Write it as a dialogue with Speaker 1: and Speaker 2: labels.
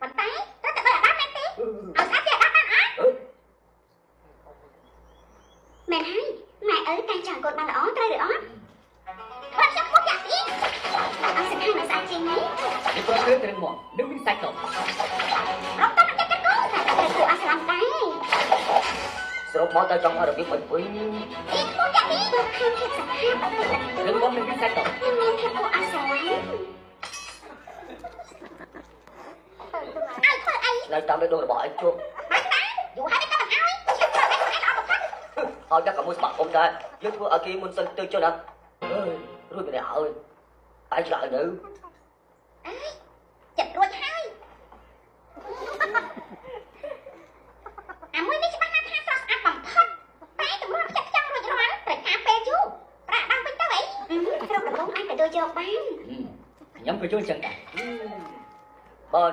Speaker 1: ប៉ុន្តែត្រូវតែដល់អាដាមមែនទេឲ្យស្អាតជាអាដាមបានអត់មែនហើយម៉ែអើយតែងចង់កូនបានល្អត្រូវឬអត់គាត់ខ្ញុំពុកយ៉ាក់ទីដាក់ឲ្យស្អាតឲ្យស្អាតជាងនេះ
Speaker 2: នេះគាត់គឺត្រឹមមកនឹងមានសាច់ទៅ
Speaker 1: រកតាមចិត្តគូតែត្រូវគួរអស្ចារ្យដែរ
Speaker 2: សរុបមកទៅចង់ឲ្យរបៀបមិនវិញ
Speaker 1: ទីពុកយ៉ាក់ទីទៅខាងភាពស្អាត
Speaker 2: នឹងមកនឹងមានសាច់ទៅ
Speaker 1: មានភាពគួរអស្ចារ្យឲ្យធ្វើអី
Speaker 2: នៅតាមលើដងរបស់ឯងជួប
Speaker 1: មិនដែរយូរហើយតែមិនឲ្យខ្ញុំធ្វើអីខ្លួនឯងអត់បំផុត
Speaker 2: ឲ្យដាក់កមួយស្បាក់អ៊ំដែរយើងធ្វើឲ្យគេមុនសិនទៅចុះណាអើយរួចម្នាក់ហើយឯងឆ្លើយទៅ
Speaker 1: អើយចិត្តរួចហើយអាមួយនេះច្បាស់ណាស់ថាស្រស់ស្អាតបំផុតតែទម្រាំចិត្តចង់រួចរាល់ត្រូវការពេលយូរប្រាក់ដល់វិញទៅអីគ្រប់ដំណងអាចទៅយកបាន
Speaker 2: ខ្ញុំក៏ជួយចឹងដែរបង